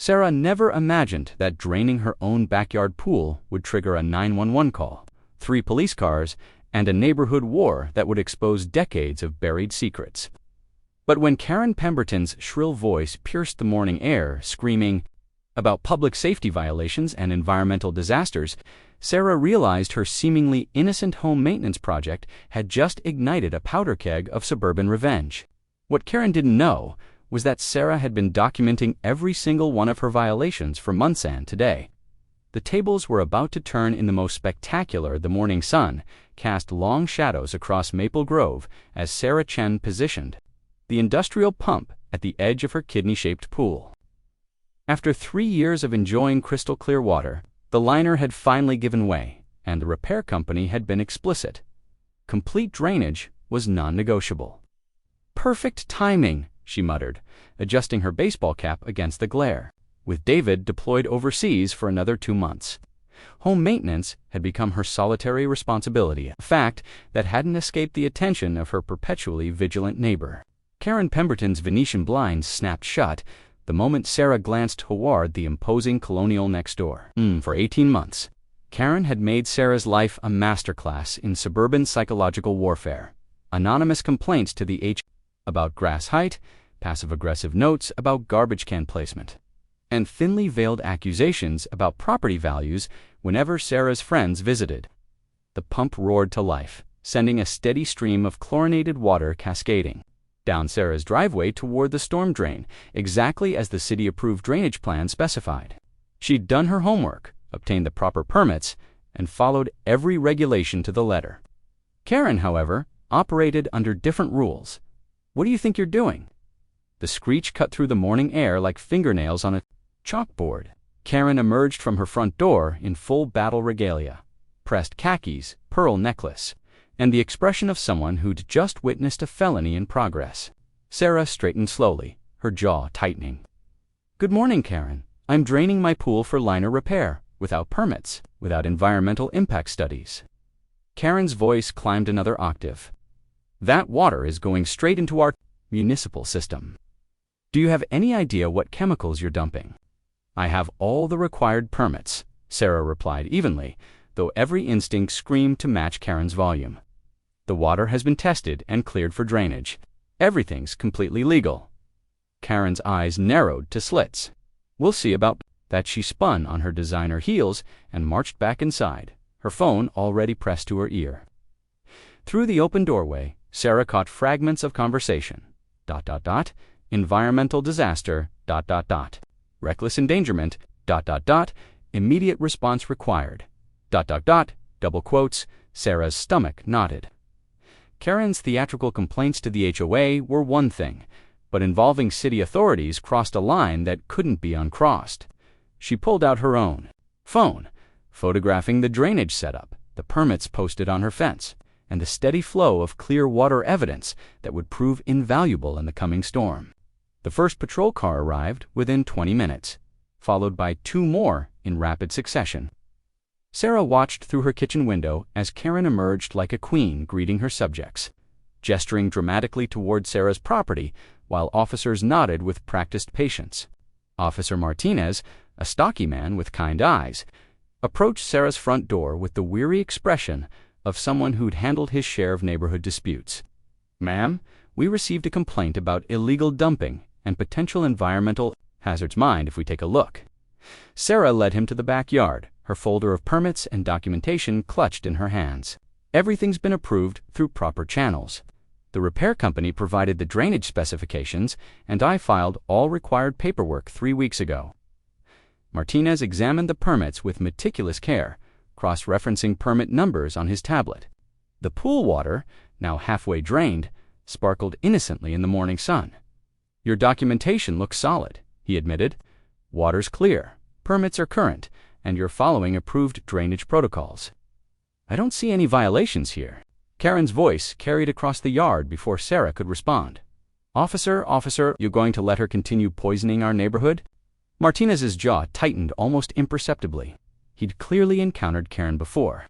Sarah never imagined that draining her own backyard pool would trigger a 911 call, 3 police cars, and a neighborhood war that would expose decades of buried secrets. But when Karen Pemberton's shrill voice pierced the morning air, screaming about public safety violations and environmental disasters, Sarah realized her seemingly innocent home maintenance project had just ignited a powder keg of suburban revenge. What Karen didn't know was that Sarah had been documenting every single one of her violations for months, and today, the tables were about to turn in the most spectacular. The morning sun cast long shadows across Maple Grove as Sarah Chen positioned the industrial pump at the edge of her kidney-shaped pool. After 3 years of enjoying crystal clear water, the liner had finally given way, and the repair company had been explicit. Complete drainage was non-negotiable. "Perfect timing," she muttered, adjusting her baseball cap against the glare. With David deployed overseas for another 2 months, home maintenance had become her solitary responsibility, a fact that hadn't escaped the attention of her perpetually vigilant neighbor. Karen Pemberton's Venetian blinds snapped shut the moment Sarah glanced toward the imposing colonial next door. For 18 months, Karen had made Sarah's life a masterclass in suburban psychological warfare. Anonymous complaints to the about grass height, passive-aggressive notes about garbage can placement, and thinly veiled accusations about property values whenever Sarah's friends visited. The pump roared to life, sending a steady stream of chlorinated water cascading down Sarah's driveway toward the storm drain, exactly as the city-approved drainage plan specified. She'd done her homework, obtained the proper permits, and followed every regulation to the letter. Karen, however, operated under different rules. "What do you think you're doing?" The screech cut through the morning air like fingernails on a chalkboard. Karen emerged from her front door in full battle regalia, pressed khakis, pearl necklace, and the expression of someone who'd just witnessed a felony in progress. Sarah straightened slowly, her jaw tightening. "Good morning, Karen. I'm draining my pool for liner repair, without permits, without environmental impact studies." Karen's voice climbed another octave. "That water is going straight into our municipal system. Do you have any idea what chemicals you're dumping?" "I have all the required permits," Sarah replied evenly, though every instinct screamed to match Karen's volume. "The water has been tested and cleared for drainage. Everything's completely legal." Karen's eyes narrowed to slits. "We'll see about that." She spun on her designer heels and marched back inside, her phone already pressed to her ear. Through the open doorway, Sarah caught fragments of conversation. ... Environmental disaster ... Reckless endangerment ... Immediate response required ... Double quotes. Sarah's stomach knotted. Karen's theatrical complaints to the HOA were one thing, but involving city authorities crossed a line that couldn't be uncrossed. She pulled out her own phone, photographing the drainage setup, the permits posted on her fence, and the steady flow of clear water evidence that would prove invaluable in the coming storm. The first patrol car arrived within 20 minutes, followed by 2 more in rapid succession. Sarah watched through her kitchen window as Karen emerged like a queen greeting her subjects, gesturing dramatically toward Sarah's property while officers nodded with practiced patience. Officer Martinez, a stocky man with kind eyes, approached Sarah's front door with the weary expression of someone who'd handled his share of neighborhood disputes. "Ma'am, we received a complaint about illegal dumping and potential environmental hazards. Mind if we take a look?" Sarah led him to the backyard, her folder of permits and documentation clutched in her hands. "Everything's been approved through proper channels. The repair company provided the drainage specifications, and I filed all required paperwork 3 weeks ago." Martinez examined the permits with meticulous care, cross-referencing permit numbers on his tablet. The pool water, now halfway drained, sparkled innocently in the morning sun. "Your documentation looks solid," he admitted. "Water's clear, permits are current, and you're following approved drainage protocols. I don't see any violations here." Karen's voice carried across the yard before Sarah could respond. Officer, you going to let her continue poisoning our neighborhood?" Martinez's jaw tightened almost imperceptibly. He'd clearly encountered Karen before.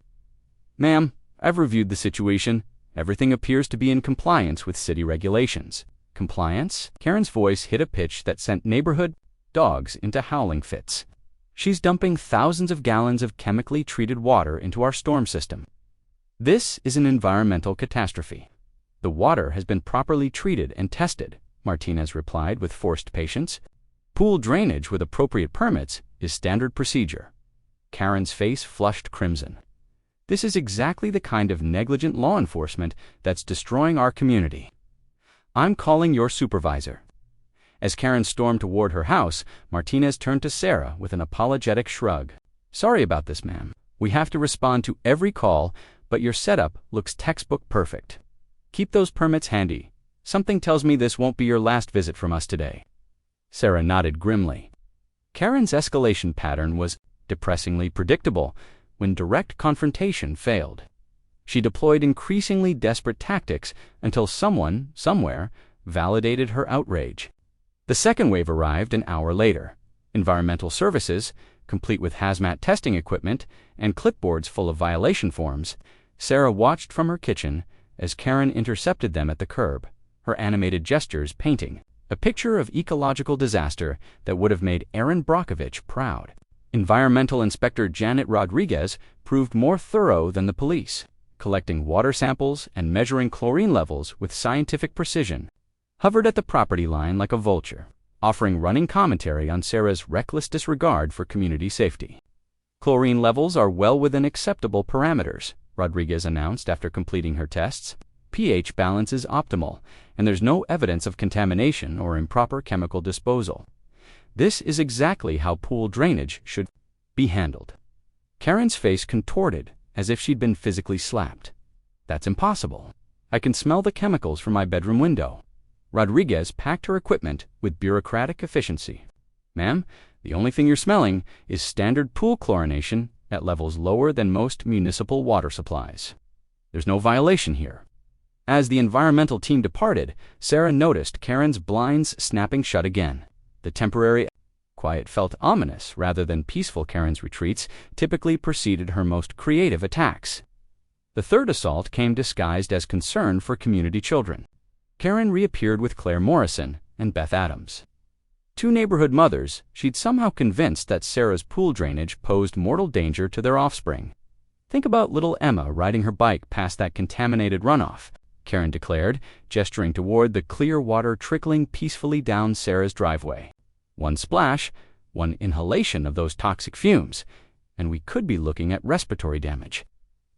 "Ma'am, I've reviewed the situation. Everything appears to be in compliance with city regulations." "Compliance?" Karen's voice hit a pitch that sent neighborhood dogs into howling fits. She's dumping thousands of gallons of chemically treated water into our storm system. This is an environmental catastrophe. The water has been properly treated and tested, Martinez replied with forced patience. Pool drainage with appropriate permits is standard procedure. Karen's face flushed crimson. This is exactly the kind of negligent law enforcement that's destroying our community. I'm calling your supervisor. As Karen stormed toward her house, Martinez turned to Sarah with an apologetic shrug. Sorry about this, ma'am. We have to respond to every call, but your setup looks textbook perfect. Keep those permits handy. Something tells me this won't be your last visit from us today. Sarah nodded grimly. Karen's escalation pattern was depressingly predictable when direct confrontation failed. She deployed increasingly desperate tactics until someone, somewhere, validated her outrage. The second wave arrived an hour later. Environmental services, complete with hazmat testing equipment and clipboards full of violation forms. Sarah watched from her kitchen as Karen intercepted them at the curb, her animated gestures painting a picture of ecological disaster that would have made Erin Brockovich proud. Environmental Inspector Janet Rodriguez proved more thorough than the police, collecting water samples and measuring chlorine levels with scientific precision, hovered at the property line like a vulture, offering running commentary on Sarah's reckless disregard for community safety. Chlorine levels are well within acceptable parameters, Rodriguez announced after completing her tests. pH balance is optimal, and there's no evidence of contamination or improper chemical disposal. This is exactly how pool drainage should be handled. Karen's face contorted as if she'd been physically slapped. That's impossible. I can smell the chemicals from my bedroom window. Rodriguez packed her equipment with bureaucratic efficiency. Ma'am, the only thing you're smelling is standard pool chlorination at levels lower than most municipal water supplies. There's no violation here. As the environmental team departed, Sarah noticed Karen's blinds snapping shut again. The temporary quiet felt ominous rather than peaceful. Karen's retreats typically preceded her most creative attacks. The third assault came disguised as concern for community children. Karen reappeared with Claire Morrison and Beth Adams. Two neighborhood mothers, she'd somehow convinced that Sarah's pool drainage posed mortal danger to their offspring. Think about little Emma riding her bike past that contaminated runoff, Karen declared, gesturing toward the clear water trickling peacefully down Sarah's driveway. One splash, one inhalation of those toxic fumes, and we could be looking at respiratory damage.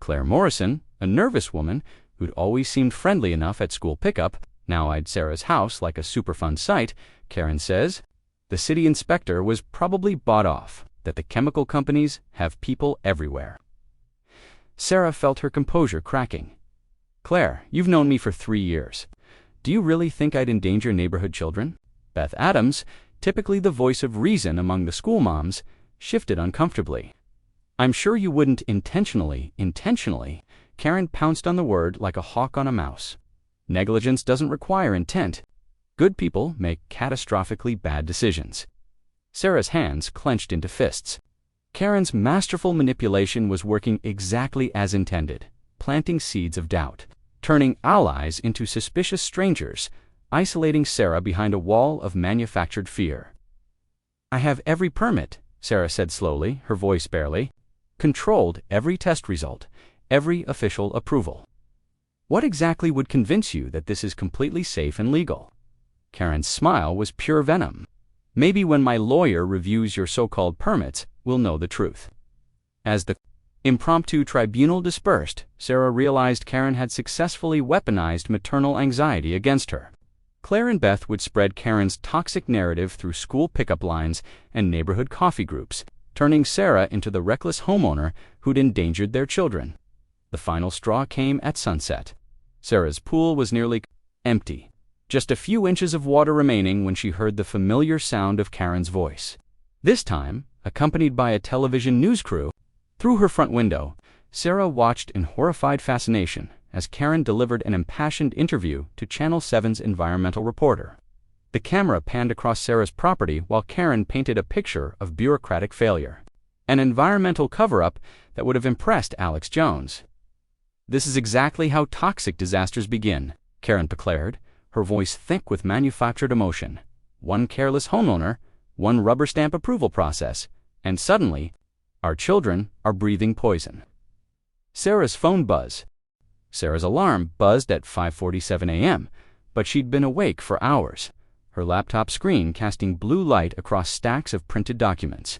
Claire Morrison, a nervous woman who'd always seemed friendly enough at school pickup, now eyed Sarah's house like a Superfund site. Karen says, the city inspector was probably bought off, that the chemical companies have people everywhere. Sarah felt her composure cracking. Claire, you've known me for 3 years. Do you really think I'd endanger neighborhood children? Beth Adams, typically the voice of reason among the school moms, shifted uncomfortably. I'm sure you wouldn't intentionally. Karen pounced on the word like a hawk on a mouse. Negligence doesn't require intent. Good people make catastrophically bad decisions. Sarah's hands clenched into fists. Karen's masterful manipulation was working exactly as intended, planting seeds of doubt, turning allies into suspicious strangers, isolating Sarah behind a wall of manufactured fear. I have every permit, Sarah said slowly, her voice barely. Controlled every test result, every official approval. What exactly would convince you that this is completely safe and legal? Karen's smile was pure venom. Maybe when my lawyer reviews your so-called permits, we'll know the truth. As the impromptu tribunal dispersed, Sarah realized Karen had successfully weaponized maternal anxiety against her. Claire and Beth would spread Karen's toxic narrative through school pickup lines and neighborhood coffee groups, turning Sarah into the reckless homeowner who'd endangered their children. The final straw came at sunset. Sarah's pool was nearly empty, just a few inches of water remaining when she heard the familiar sound of Karen's voice. This time, accompanied by a television news crew, through her front window, Sarah watched in horrified fascination as Karen delivered an impassioned interview to Channel 7's environmental reporter. The camera panned across Sarah's property while Karen painted a picture of bureaucratic failure, an environmental cover-up that would have impressed Alex Jones. This is exactly how toxic disasters begin, Karen declared, her voice thick with manufactured emotion. One careless homeowner, one rubber stamp approval process, and suddenly, our children are breathing poison. Sarah's phone buzz. Sarah's alarm buzzed at 5:47 a.m., but she'd been awake for hours, her laptop screen casting blue light across stacks of printed documents.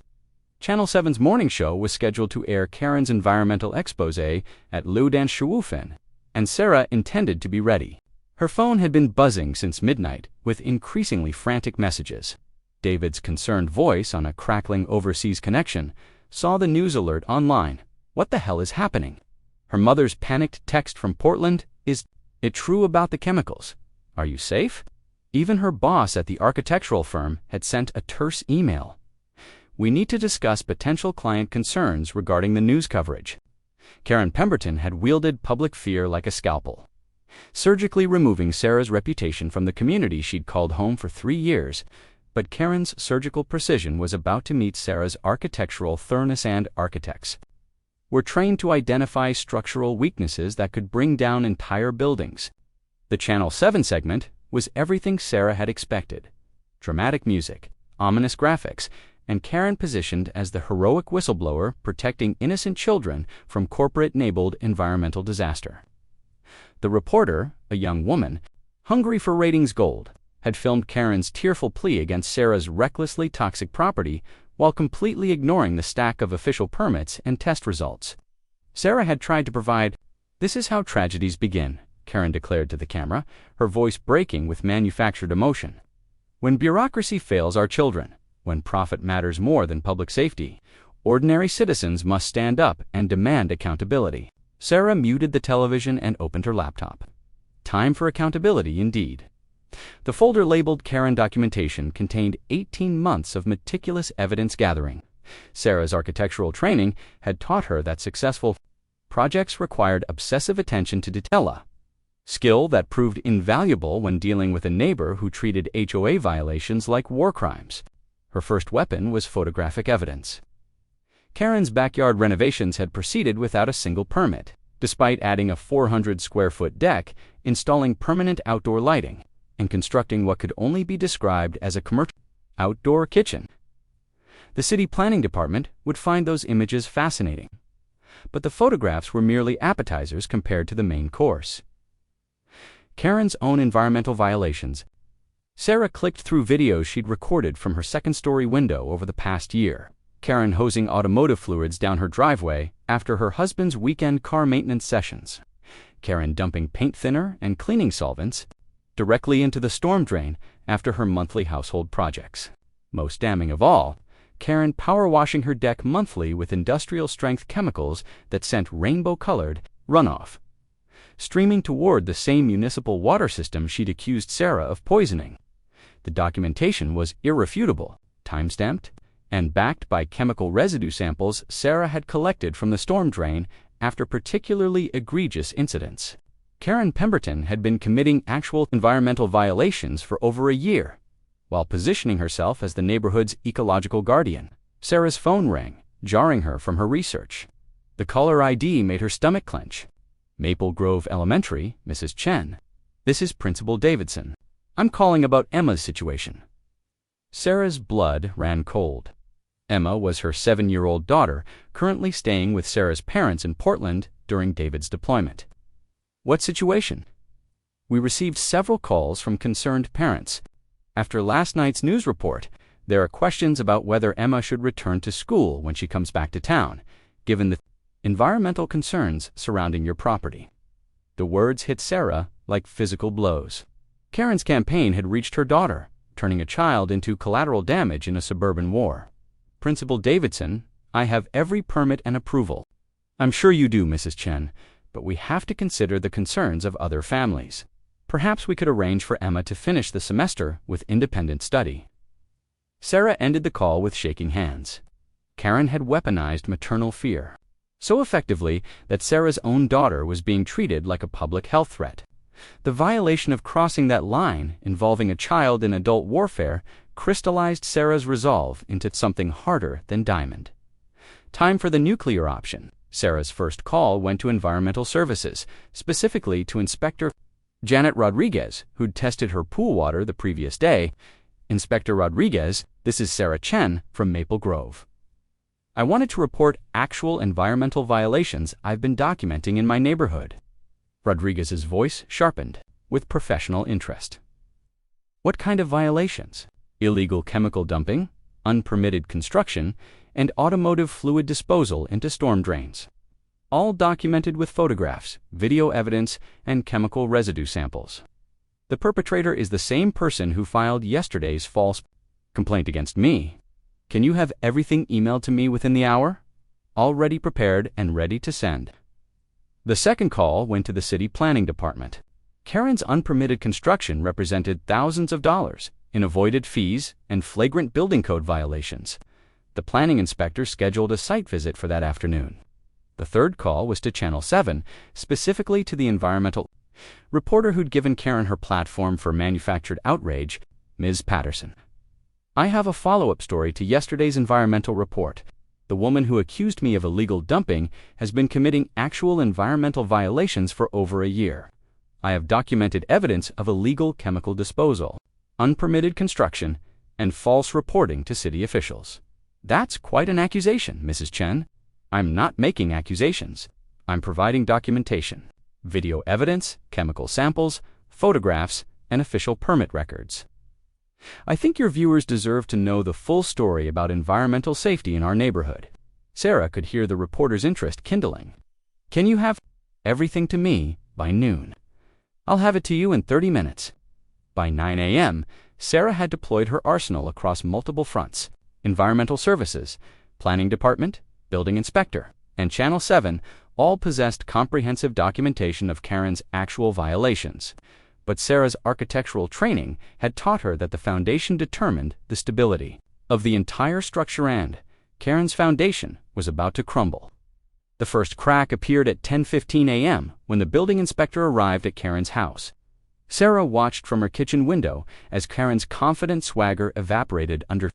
Channel 7's morning show was scheduled to air Karen's environmental exposé at Lou Dan Schuofen, and Sarah intended to be ready. Her phone had been buzzing since midnight with increasingly frantic messages. David's concerned voice on a crackling overseas connection saw the news alert online. What the hell is happening? Her mother's panicked text from Portland, is it true about the chemicals? Are you safe? Even her boss at the architectural firm had sent a terse email. We need to discuss potential client concerns regarding the news coverage. Karen Pemberton had wielded public fear like a scalpel, surgically removing Sarah's reputation from the community she'd called home for 3 years. But Karen's surgical precision was about to meet Sarah's architectural thoroughness, and architects were trained to identify structural weaknesses that could bring down entire buildings. The Channel 7 segment was everything Sarah had expected: dramatic music, ominous graphics, and Karen positioned as the heroic whistleblower protecting innocent children from corporate-enabled environmental disaster. The reporter, a young woman, hungry for ratings gold, had filmed Karen's tearful plea against Sarah's recklessly toxic property while completely ignoring the stack of official permits and test results. Sarah had tried to provide, "This is how tragedies begin," Karen declared to the camera, her voice breaking with manufactured emotion. "When bureaucracy fails our children, when profit matters more than public safety, ordinary citizens must stand up and demand accountability." Sarah muted the television and opened her laptop. Time for accountability indeed. The folder labeled Karen Documentation contained 18 months of meticulous evidence gathering. Sarah's architectural training had taught her that successful projects required obsessive attention to detail, skill that proved invaluable when dealing with a neighbor who treated HOA violations like war crimes. Her first weapon was photographic evidence. Karen's backyard renovations had proceeded without a single permit, despite adding a 400-square-foot deck, installing permanent outdoor lighting, and constructing what could only be described as a commercial outdoor kitchen. The city planning department would find those images fascinating, but the photographs were merely appetizers compared to the main course. Karen's own environmental violations. Sarah clicked through videos she'd recorded from her second-story window over the past year. Karen hosing automotive fluids down her driveway after her husband's weekend car maintenance sessions. Karen dumping paint thinner and cleaning solvents directly into the storm drain after her monthly household projects. Most damning of all, Karen power washing her deck monthly with industrial-strength chemicals that sent rainbow-colored runoff streaming toward the same municipal water system she'd accused Sarah of poisoning. The documentation was irrefutable, time-stamped, and backed by chemical residue samples Sarah had collected from the storm drain after particularly egregious incidents. Karen Pemberton had been committing actual environmental violations for over a year, while positioning herself as the neighborhood's ecological guardian. Sarah's phone rang, jarring her from her research. The caller ID made her stomach clench. Maple Grove Elementary, Mrs. Chen. This is Principal Davidson. I'm calling about Emma's situation. Sarah's blood ran cold. Emma was her 7-year-old daughter, currently staying with Sarah's parents in Portland during David's deployment. What situation? We received several calls from concerned parents. After last night's news report, there are questions about whether Emma should return to school when she comes back to town, given the environmental concerns surrounding your property. The words hit Sarah like physical blows. Karen's campaign had reached her daughter, turning a child into collateral damage in a suburban war. Principal Davidson, I have every permit and approval. I'm sure you do, Mrs. Chen, but we have to consider the concerns of other families. Perhaps we could arrange for Emma to finish the semester with independent study. Sarah ended the call with shaking hands. Karen had weaponized maternal fear so effectively that Sarah's own daughter was being treated like a public health threat. The violation of crossing that line involving a child in adult warfare crystallized Sarah's resolve into something harder than diamond. Time for the nuclear option. Sarah's first call went to Environmental Services, specifically to Inspector Janet Rodriguez, who'd tested her pool water the previous day Inspector Rodriguez, this is Sarah Chen from Maple Grove. I wanted to report actual environmental violations I've been documenting in my neighborhood. Rodriguez's voice sharpened with professional interest. What kind of violations? Illegal chemical dumping, unpermitted construction, and automotive fluid disposal into storm drains. All documented with photographs, video evidence, and chemical residue samples. The perpetrator is the same person who filed yesterday's false complaint against me. Can you have everything emailed to me within the hour? Already prepared and ready to send. The second call went to the city planning department. Karen's unpermitted construction represented thousands of dollars in avoided fees and flagrant building code violations. The planning inspector scheduled a site visit for that afternoon. The third call was to Channel 7, specifically to the environmental reporter who'd given Karen her platform for manufactured outrage, Ms. Patterson. I have a follow-up story to yesterday's environmental report. The woman who accused me of illegal dumping has been committing actual environmental violations for over a year. I have documented evidence of illegal chemical disposal, unpermitted construction, and false reporting to city officials. That's quite an accusation, Mrs. Chen. I'm not making accusations. I'm providing documentation, video evidence, chemical samples, photographs, and official permit records. I think your viewers deserve to know the full story about environmental safety in our neighborhood. Sarah could hear the reporter's interest kindling. Can you have everything to me by noon? I'll have it to you in 30 minutes. By 9 a.m., Sarah had deployed her arsenal across multiple fronts: environmental services, planning department, building inspector, and Channel 7 all possessed comprehensive documentation of Karen's actual violations. But Sarah's architectural training had taught her that the foundation determined the stability of the entire structure, and Karen's foundation was about to crumble. The first crack appeared at 10:15 a.m. when the building inspector arrived at Karen's house. Sarah watched from her kitchen window as Karen's confident swagger evaporated under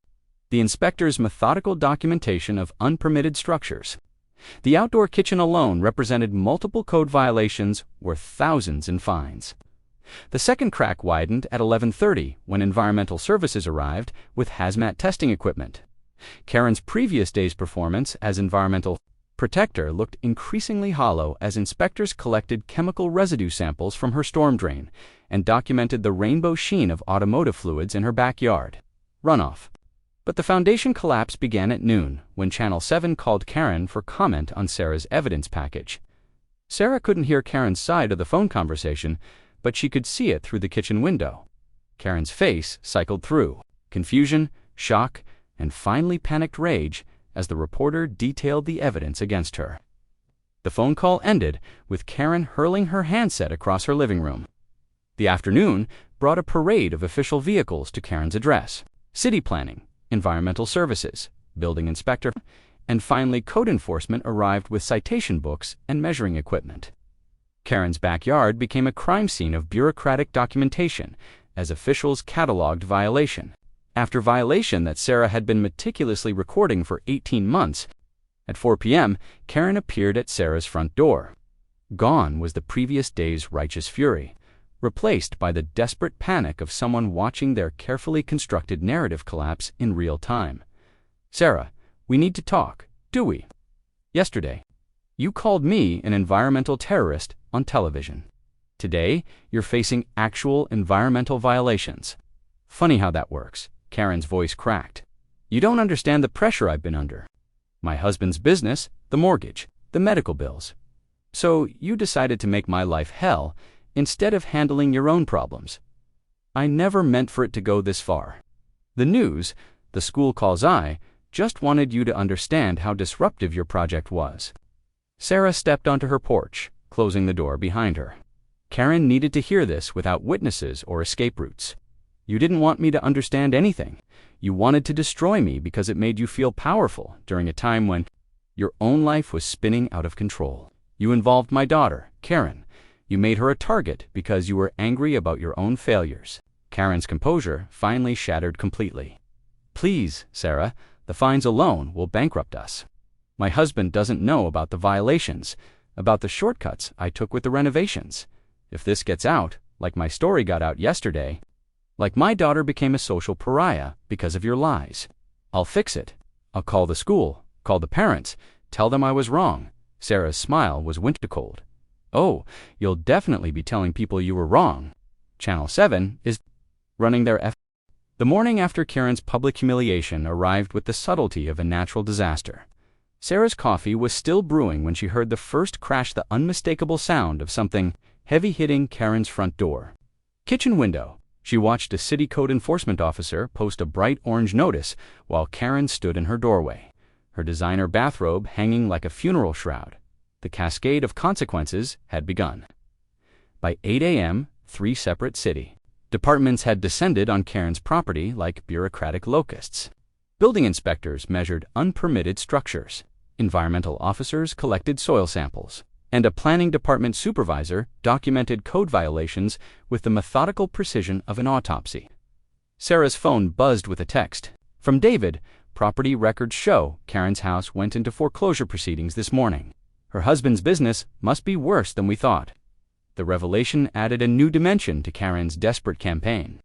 the inspector's methodical documentation of unpermitted structures. The outdoor kitchen alone represented multiple code violations worth thousands in fines. The second crack widened at 11:30 when environmental services arrived with hazmat testing equipment. Karen's previous day's performance as environmental protector looked increasingly hollow as inspectors collected chemical residue samples from her storm drain and documented the rainbow sheen of automotive fluids in her backyard runoff. But the foundation collapse began at noon when Channel 7 called Karen for comment on Sarah's evidence package. Sarah couldn't hear Karen's side of the phone conversation, but she could see it through the kitchen window. Karen's face cycled through confusion, shock, and finally panicked rage as the reporter detailed the evidence against her. The phone call ended with Karen hurling her handset across her living room. The afternoon brought a parade of official vehicles to Karen's address: city planning, environmental services, building inspector, and finally code enforcement arrived with citation books and measuring equipment. Karen's backyard became a crime scene of bureaucratic documentation as officials cataloged violation after violation that Sarah had been meticulously recording for 18 months. At 4 p.m., Karen appeared at Sarah's front door. Gone was the previous day's righteous fury, replaced by the desperate panic of someone watching their carefully constructed narrative collapse in real time. Sarah, we need to talk, do we? Yesterday, you called me an environmental terrorist on television. Today, you're facing actual environmental violations. Funny how that works. Karen's voice cracked. You don't understand the pressure I've been under. My husband's business, the mortgage, the medical bills. So you decided to make my life hell instead of handling your own problems. I never meant for it to go this far. The news, the school calls I, just wanted you to understand how disruptive your project was. Sarah stepped onto her porch, closing the door behind her. Karen needed to hear this without witnesses or escape routes. You didn't want me to understand anything. You wanted to destroy me because it made you feel powerful during a time when your own life was spinning out of control. You involved my daughter, Karen. You made her a target because you were angry about your own failures. Karen's composure finally shattered completely. Please, Sarah, the fines alone will bankrupt us. My husband doesn't know about the violations, about the shortcuts I took with the renovations. If this gets out, like my story got out yesterday, Like my daughter became a social pariah because of your lies. I'll fix it. I'll call the school, call the parents, tell them I was wrong. Sarah's smile was winter cold. Oh, you'll definitely be telling people you were wrong. Channel 7 is running their F. The morning after Karen's public humiliation arrived with the subtlety of a natural disaster. Sarah's coffee was still brewing when she heard the first crash, the unmistakable sound of something heavy hitting Karen's front door. Kitchen window. She watched a city code enforcement officer post a bright orange notice while Karen stood in her doorway, her designer bathrobe hanging like a funeral shroud. The cascade of consequences had begun. By 8 a.m., 3 separate city departments had descended on Karen's property like bureaucratic locusts. Building inspectors measured unpermitted structures. Environmental officers collected soil samples. And a planning department supervisor documented code violations with the methodical precision of an autopsy. Sarah's phone buzzed with a text. From David, property records show Karen's house went into foreclosure proceedings this morning. Her husband's business must be worse than we thought. The revelation added a new dimension to Karen's desperate campaign.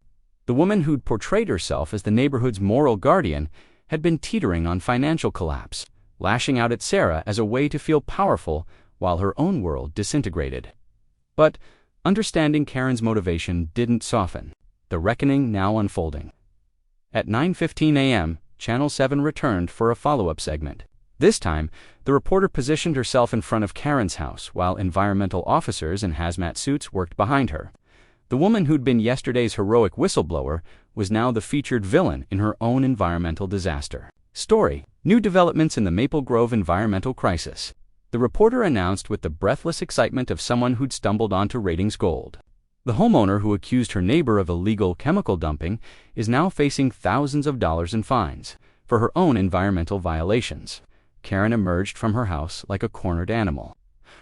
The woman who'd portrayed herself as the neighborhood's moral guardian had been teetering on financial collapse, lashing out at Sarah as a way to feel powerful while her own world disintegrated. But understanding Karen's motivation didn't soften, the reckoning now unfolding. At 9:15 a.m., Channel 7 returned for a follow-up segment. This time, the reporter positioned herself in front of Karen's house while environmental officers in hazmat suits worked behind her. The woman who'd been yesterday's heroic whistleblower was now the featured villain in her own environmental disaster. Story: New developments in the Maple Grove environmental crisis. The reporter announced with the breathless excitement of someone who'd stumbled onto ratings gold. The homeowner who accused her neighbor of illegal chemical dumping is now facing thousands of dollars in fines for her own environmental violations. Karen emerged from her house like a cornered animal,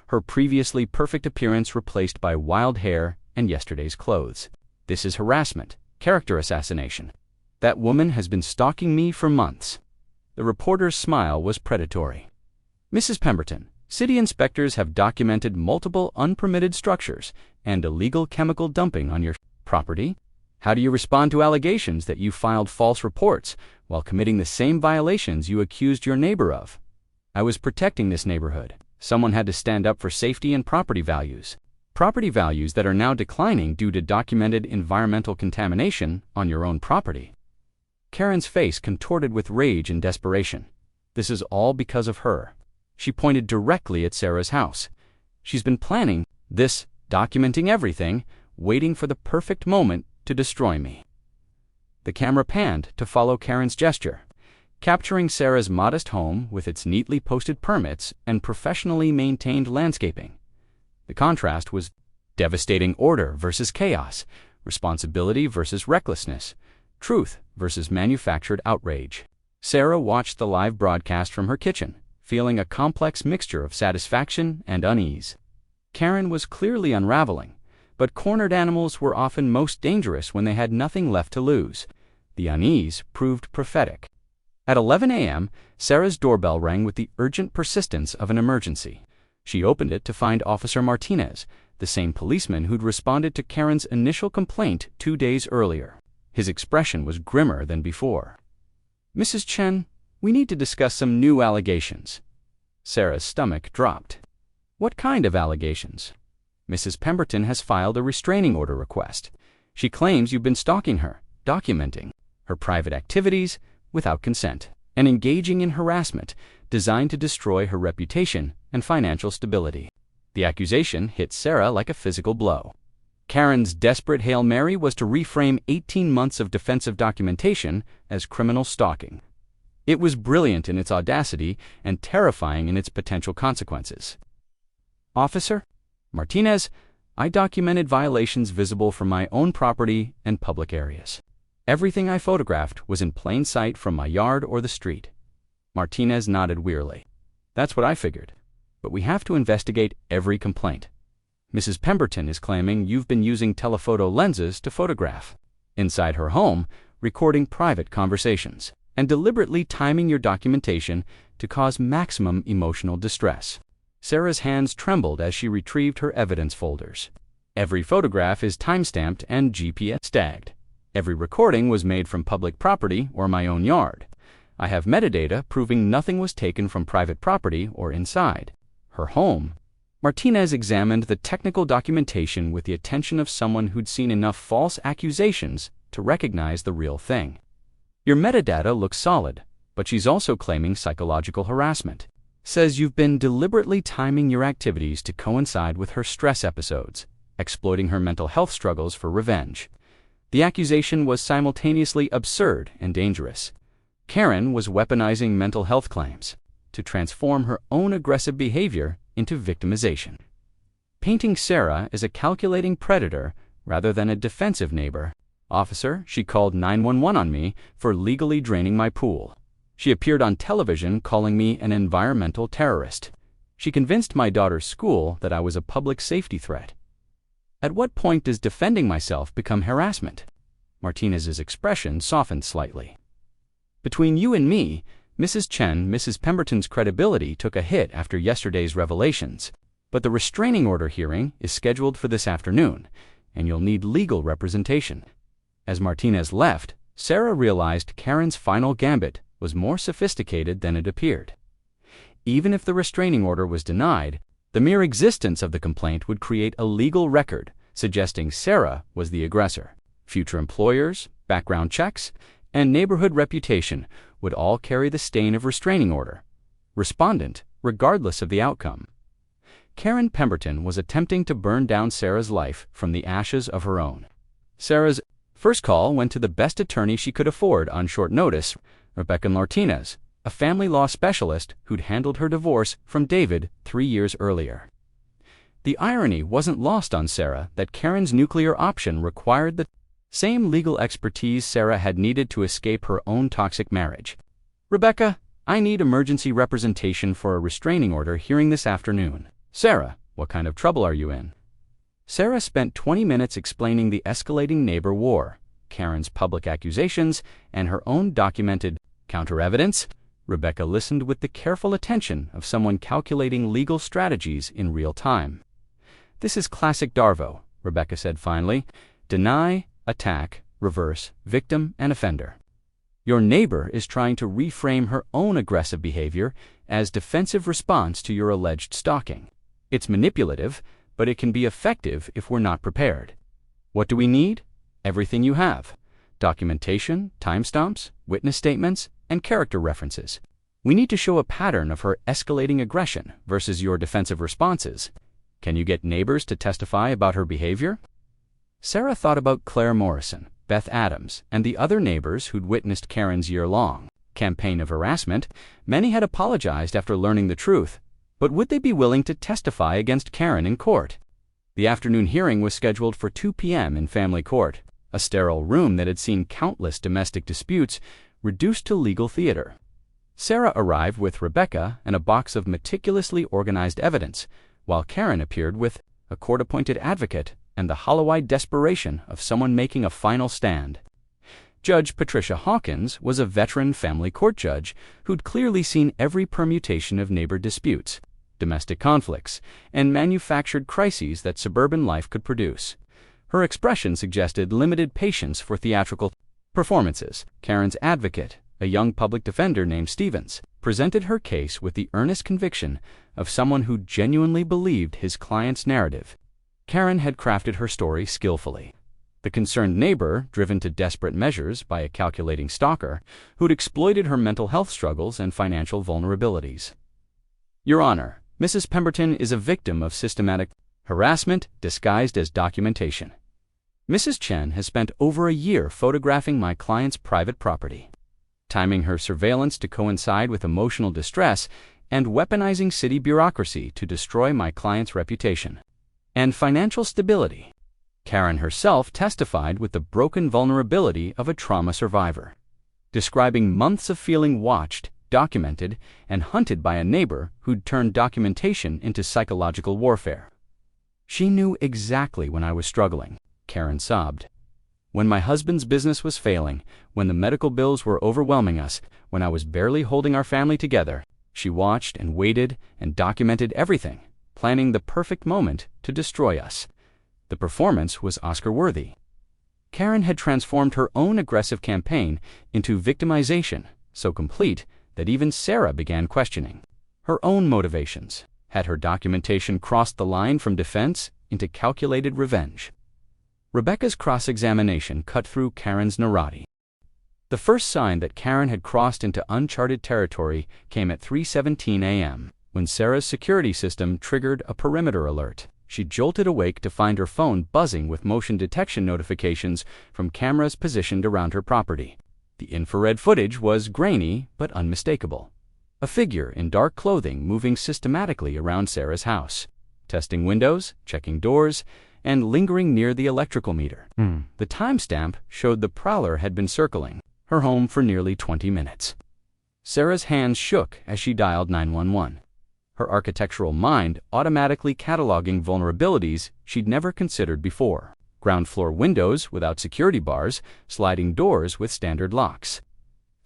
her previously perfect appearance replaced by wild hair and yesterday's clothes. This is harassment, character assassination. That woman has been stalking me for months. The reporter's smile was predatory. Mrs. Pemberton, city inspectors have documented multiple unpermitted structures and illegal chemical dumping on your property. How do you respond to allegations that you filed false reports while committing the same violations you accused your neighbor of? I was protecting this neighborhood. Someone had to stand up for safety and property values. Property values that are now declining due to documented environmental contamination on your own property. Karen's face contorted with rage and desperation. This is all because of her. She pointed directly at Sarah's house. She's been planning this, documenting everything, waiting for the perfect moment to destroy me. The camera panned to follow Karen's gesture, capturing Sarah's modest home with its neatly posted permits and professionally maintained landscaping. The contrast was devastating: order versus chaos, responsibility versus recklessness, truth versus manufactured outrage. Sarah watched the live broadcast from her kitchen, feeling a complex mixture of satisfaction and unease. Karen was clearly unraveling, but cornered animals were often most dangerous when they had nothing left to lose. The unease proved prophetic. At 11 a.m., Sarah's doorbell rang with the urgent persistence of an emergency. She opened it to find Officer Martinez, the same policeman who'd responded to Karen's initial complaint 2 days earlier. His expression was grimmer than before. "Mrs. Chen, we need to discuss some new allegations." Sarah's stomach dropped. "What kind of allegations?" "Mrs. Pemberton has filed a restraining order request. She claims you've been stalking her, documenting her private activities without consent, and engaging in harassment designed to destroy her reputation and financial stability." The accusation hit Sarah like a physical blow. Karen's desperate Hail Mary was to reframe 18 months of defensive documentation as criminal stalking. It was brilliant in its audacity and terrifying in its potential consequences. "Officer Martinez, I documented violations visible from my own property and public areas. Everything I photographed was in plain sight from my yard or the street." Martinez nodded wearily. "That's what I figured. But we have to investigate every complaint. Mrs. Pemberton is claiming you've been using telephoto lenses to photograph inside her home, recording private conversations, and deliberately timing your documentation to cause maximum emotional distress." Sarah's hands trembled as she retrieved her evidence folders. "Every photograph is timestamped and GPS tagged. Every recording was made from public property or my own yard. I have metadata proving nothing was taken from private property or inside her home. Martinez examined the technical documentation with the attention of someone who'd seen enough false accusations to recognize the real thing. Your metadata looks solid, but she's also claiming psychological harassment. Says you've been deliberately timing your activities to coincide with her stress episodes, exploiting her mental health struggles for revenge. The accusation was simultaneously absurd and dangerous. Karen was weaponizing mental health claims to transform her own aggressive behavior into victimization. Painting Sarah as a calculating predator rather than a defensive neighbor. Officer, she called 911 on me for legally draining my pool. She appeared on television calling me an environmental terrorist. She convinced my daughter's school that I was a public safety threat. At what point does defending myself become harassment? Martinez's expression softened slightly. Between you and me, Mrs. Pemberton's credibility took a hit after yesterday's revelations, but the restraining order hearing is scheduled for this afternoon, and you'll need legal representation. As Martinez left, Sarah realized Karen's final gambit was more sophisticated than it appeared. Even if the restraining order was denied, the mere existence of the complaint would create a legal record suggesting Sarah was the aggressor. Future employers, background checks, and neighborhood reputation would all carry the stain of restraining order. Respondent, regardless of the outcome. Karen Pemberton was attempting to burn down Sarah's life from the ashes of her own. Sarah's first call went to the best attorney she could afford on short notice, Rebecca Martinez, a family law specialist who'd handled her divorce from David 3 years earlier. The irony wasn't lost on Sarah that Karen's nuclear option required the same legal expertise Sarah had needed to escape her own toxic marriage. Rebecca, I need emergency representation for a restraining order hearing this afternoon. Sarah, what kind of trouble are you in? Sarah spent 20 minutes explaining the escalating neighbor war, Karen's public accusations, and her own documented counter-evidence. Rebecca listened with the careful attention of someone calculating legal strategies in real time. This is classic Darvo, Rebecca said finally. Deny, attack, reverse, victim, and offender. Your neighbor is trying to reframe her own aggressive behavior as defensive response to your alleged stalking. It's manipulative, but it can be effective if we're not prepared. What do we need? Everything you have. Documentation, timestamps, witness statements, and character references. We need to show a pattern of her escalating aggression versus your defensive responses. Can you get neighbors to testify about her behavior? Sarah thought about Claire Morrison, Beth Adams, and the other neighbors who'd witnessed Karen's year-long campaign of harassment. Many had apologized after learning the truth, but would they be willing to testify against Karen in court? The afternoon hearing was scheduled for 2 p.m. in family court, a sterile room that had seen countless domestic disputes reduced to legal theater. Sarah arrived with Rebecca and a box of meticulously organized evidence, while Karen appeared with a court-appointed advocate and the hollow-eyed desperation of someone making a final stand. Judge Patricia Hawkins was a veteran family court judge who'd clearly seen every permutation of neighbor disputes, domestic conflicts, and manufactured crises that suburban life could produce. Her expression suggested limited patience for theatrical performances. Karen's advocate, a young public defender named Stevens, presented her case with the earnest conviction of someone who genuinely believed his client's narrative. Karen had crafted her story skillfully. The concerned neighbor, driven to desperate measures by a calculating stalker, who'd exploited her mental health struggles and financial vulnerabilities. Your Honor, Mrs. Pemberton is a victim of systematic harassment disguised as documentation. Mrs. Chen has spent over a year photographing my client's private property, timing her surveillance to coincide with emotional distress, and weaponizing city bureaucracy to destroy my client's reputation and financial stability. Karen herself testified with the broken vulnerability of a trauma survivor, describing months of feeling watched, documented, and hunted by a neighbor who'd turned documentation into psychological warfare. She knew exactly when I was struggling, Karen sobbed. When my husband's business was failing, when the medical bills were overwhelming us, when I was barely holding our family together, she watched and waited and documented everything, planning the perfect moment to destroy us. The performance was Oscar-worthy. Karen had transformed her own aggressive campaign into victimization, so complete that even Sarah began questioning her own motivations. Had her documentation crossed the line from defense into calculated revenge? Rebecca's cross-examination cut through Karen's neurotic. The first sign that Karen had crossed into uncharted territory came at 3:17 a.m., when Sarah's security system triggered a perimeter alert. She jolted awake to find her phone buzzing with motion detection notifications from cameras positioned around her property. The infrared footage was grainy but unmistakable. A figure in dark clothing moving systematically around Sarah's house, testing windows, checking doors, and lingering near the electrical meter. The timestamp showed the prowler had been circling her home for nearly 20 minutes. Sarah's hands shook as she dialed 911. Her architectural mind automatically cataloging vulnerabilities she'd never considered before. Ground floor windows without security bars, sliding doors with standard locks.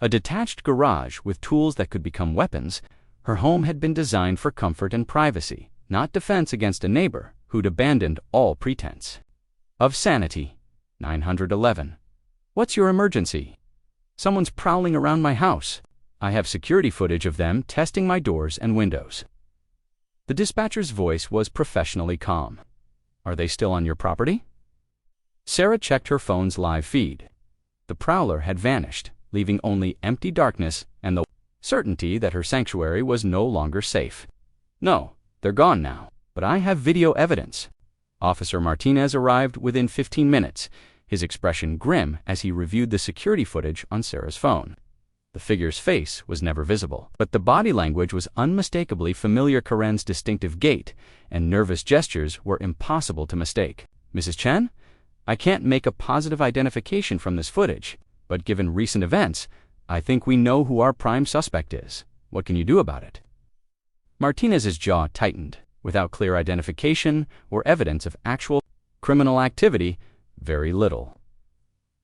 A detached garage with tools that could become weapons. Her home had been designed for comfort and privacy, not defense against a neighbor who'd abandoned all pretense of sanity. 911. What's your emergency? Someone's prowling around my house. I have security footage of them testing my doors and windows. The dispatcher's voice was professionally calm. Are they still on your property? Sarah checked her phone's live feed. The prowler had vanished, leaving only empty darkness and the certainty that her sanctuary was no longer safe. No, they're gone now, but I have video evidence. Officer Martinez arrived within 15 minutes, his expression grim as he reviewed the security footage on Sarah's phone. The figure's face was never visible, but the body language was unmistakably familiar. Karen's distinctive gait and nervous gestures were impossible to mistake. Mrs. Chen, I can't make a positive identification from this footage, but given recent events, I think we know who our prime suspect is. What can you do about it? Martinez's jaw tightened. Without clear identification or evidence of actual criminal activity, very little.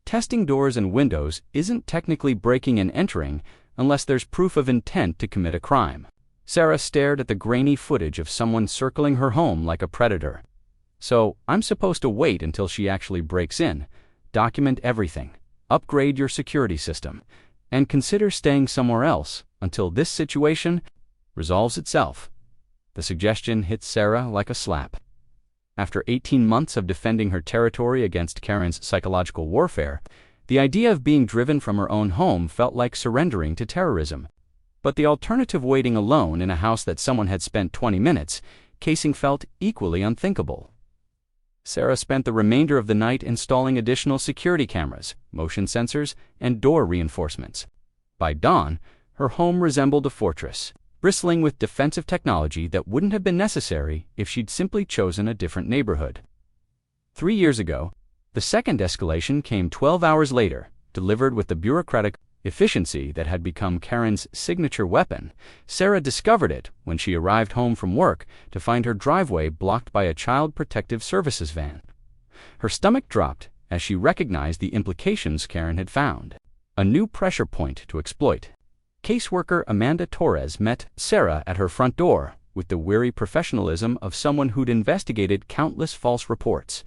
Testing doors and windows isn't technically breaking and entering unless there's proof of intent to commit a crime. Sarah stared at the grainy footage of someone circling her home like a predator. So, I'm supposed to wait until she actually breaks in, document everything, upgrade your security system, and consider staying somewhere else until this situation resolves itself. The suggestion hit Sarah like a slap. After 18 months of defending her territory against Karen's psychological warfare, the idea of being driven from her own home felt like surrendering to terrorism. But the alternative, waiting alone in a house that someone had spent 20 minutes casing, felt equally unthinkable. Sarah spent the remainder of the night installing additional security cameras, motion sensors, and door reinforcements. By dawn, her home resembled a fortress, bristling with defensive technology that wouldn't have been necessary if she'd simply chosen a different neighborhood. 3 years ago, the second escalation came 12 hours later, delivered with the bureaucratic efficiency that had become Karen's signature weapon. Sarah discovered it when she arrived home from work to find her driveway blocked by a Child Protective Services van. Her stomach dropped as she recognized the implications Karen had found. A new pressure point to exploit. Caseworker Amanda Torres met Sarah at her front door with the weary professionalism of someone who'd investigated countless false reports.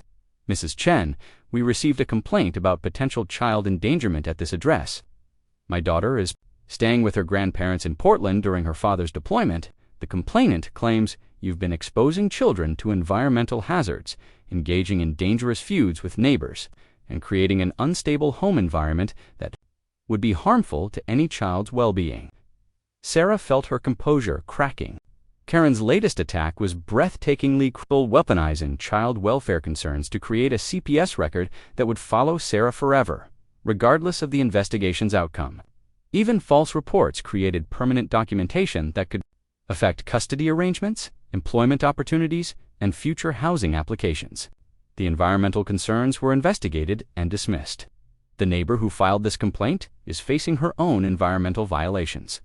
Mrs. Chen, we received a complaint about potential child endangerment at this address. My daughter is staying with her grandparents in Portland during her father's deployment. The complainant claims you've been exposing children to environmental hazards, engaging in dangerous feuds with neighbors, and creating an unstable home environment that would be harmful to any child's well-being. Sarah felt her composure cracking. Karen's latest attack was breathtakingly cruel, weaponizing child welfare concerns to create a CPS record that would follow Sarah forever, regardless of the investigation's outcome. Even false reports created permanent documentation that could affect custody arrangements, employment opportunities, and future housing applications. The environmental concerns were investigated and dismissed. The neighbor who filed this complaint is facing her own environmental violations.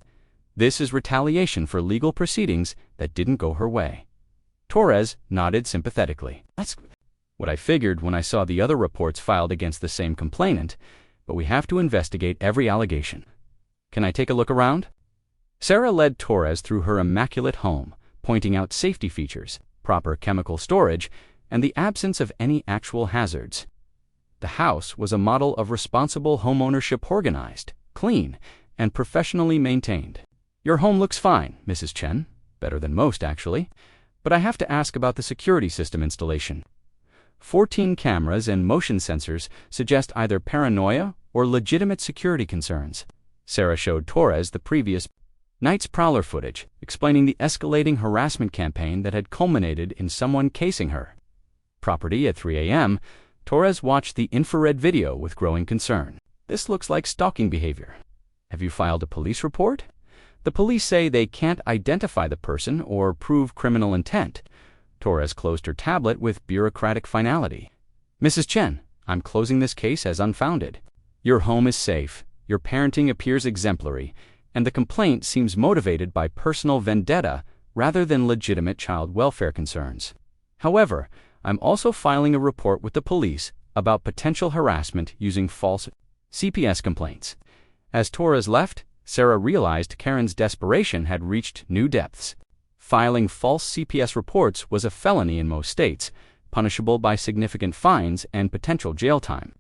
This is retaliation for legal proceedings that didn't go her way. Torres nodded sympathetically. That's what I figured when I saw the other reports filed against the same complainant, but we have to investigate every allegation. Can I take a look around? Sarah led Torres through her immaculate home, pointing out safety features, proper chemical storage, and the absence of any actual hazards. The house was a model of responsible homeownership, organized, clean, and professionally maintained. "Your home looks fine, Mrs. Chen. Better than most, actually. But I have to ask about the security system installation. 14 cameras and motion sensors suggest either paranoia or legitimate security concerns." Sarah showed Torres the previous night's prowler footage, explaining the escalating harassment campaign that had culminated in someone casing her property at 3 a.m. Torres watched the infrared video with growing concern. "This looks like stalking behavior. Have you filed a police report?" "The police say they can't identify the person or prove criminal intent." Torres closed her tablet with bureaucratic finality. "Mrs. Chen, I'm closing this case as unfounded. Your home is safe, your parenting appears exemplary, and the complaint seems motivated by personal vendetta rather than legitimate child welfare concerns. However, I'm also filing a report with the police about potential harassment using false CPS complaints." As Torres left, Sarah realized Karen's desperation had reached new depths. Filing false CPS reports was a felony in most states, punishable by significant fines and potential jail time.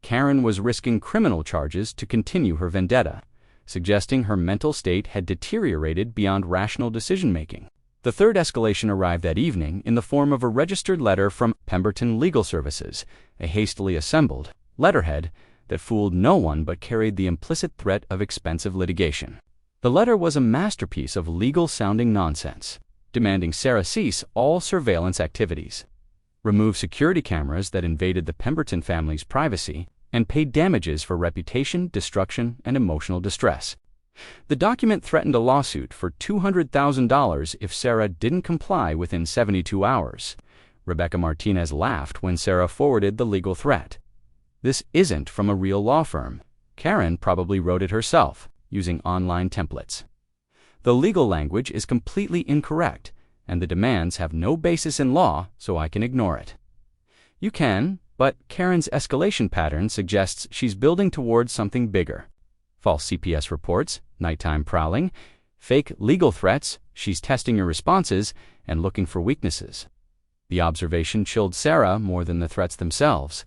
Karen was risking criminal charges to continue her vendetta, suggesting her mental state had deteriorated beyond rational decision-making. The third escalation arrived that evening in the form of a registered letter from Pemberton Legal Services, a hastily assembled letterhead that fooled no one but carried the implicit threat of expensive litigation. The letter was a masterpiece of legal-sounding nonsense, demanding Sarah cease all surveillance activities, remove security cameras that invaded the Pemberton family's privacy, and pay damages for reputation, destruction, and emotional distress. The document threatened a lawsuit for $200,000 if Sarah didn't comply within 72 hours. Rebecca Martinez laughed when Sarah forwarded the legal threat. "This isn't from a real law firm. Karen probably wrote it herself, using online templates. The legal language is completely incorrect, and the demands have no basis in law, so I can ignore it." "You can, but Karen's escalation pattern suggests she's building towards something bigger. False CPS reports, nighttime prowling, fake legal threats, she's testing your responses and looking for weaknesses." The observation chilled Sarah more than the threats themselves.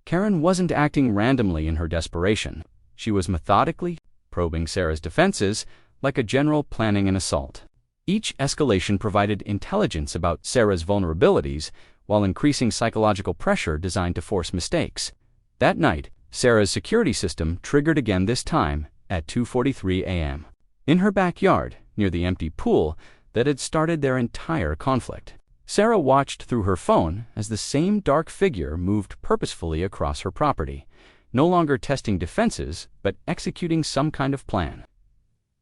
Karen wasn't acting randomly in her desperation. She was methodically probing Sarah's defenses like a general planning an assault. Each escalation provided intelligence about Sarah's vulnerabilities while increasing psychological pressure designed to force mistakes. That night, Sarah's security system triggered again, this time at 2:43 a.m. in her backyard near the empty pool that had started their entire conflict. Sarah watched through her phone as the same dark figure moved purposefully across her property, no longer testing defenses but executing some kind of plan.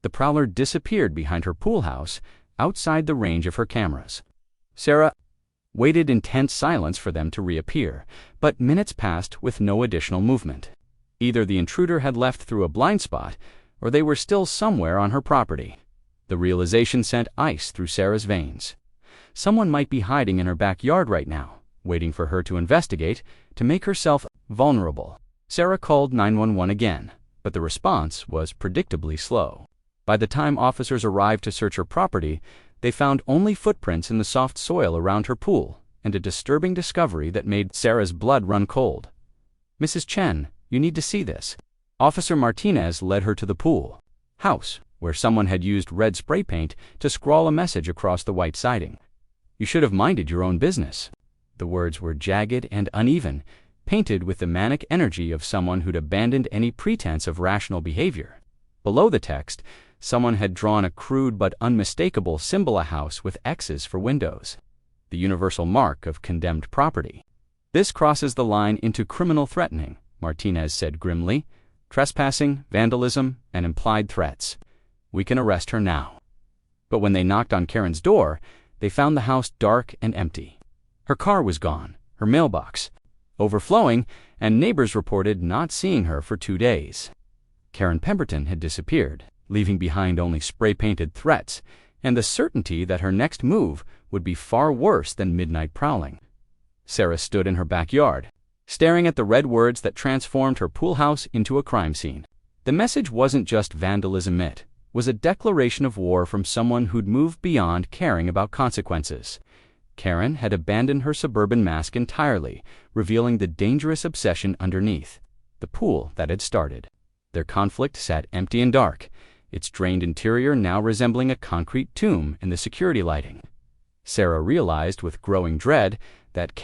The prowler disappeared behind her pool house, outside the range of her cameras. Sarah waited in tense silence for them to reappear, but minutes passed with no additional movement. Either the intruder had left through a blind spot, or they were still somewhere on her property. The realization sent ice through Sarah's veins. Someone might be hiding in her backyard right now, waiting for her to investigate, to make herself vulnerable. Sarah called 911 again, but the response was predictably slow. By the time officers arrived to search her property, they found only footprints in the soft soil around her pool, and a disturbing discovery that made Sarah's blood run cold. "Mrs. Chen, you need to see this." Officer Martinez led her to the pool house, where someone had used red spray paint to scrawl a message across the white siding. "You should have minded your own business." The words were jagged and uneven, painted with the manic energy of someone who'd abandoned any pretense of rational behavior. Below the text, someone had drawn a crude but unmistakable symbol, a house with X's for windows, the universal mark of condemned property. "This crosses the line into criminal threatening," Martinez said grimly. "Trespassing, vandalism, and implied threats. We can arrest her now." But when they knocked on Karen's door, they found the house dark and empty. Her car was gone, her mailbox overflowing, and neighbors reported not seeing her for 2 days. Karen Pemberton had disappeared, leaving behind only spray-painted threats and the certainty that her next move would be far worse than midnight prowling. Sarah stood in her backyard, staring at the red words that transformed her pool house into a crime scene. The message wasn't just vandalism, it was a declaration of war from someone who'd moved beyond caring about consequences. Karen had abandoned her suburban mask entirely, revealing the dangerous obsession underneath, the pool that had started. Their conflict sat empty and dark, its drained interior now resembling a concrete tomb in the security lighting. Sarah realized with growing dread that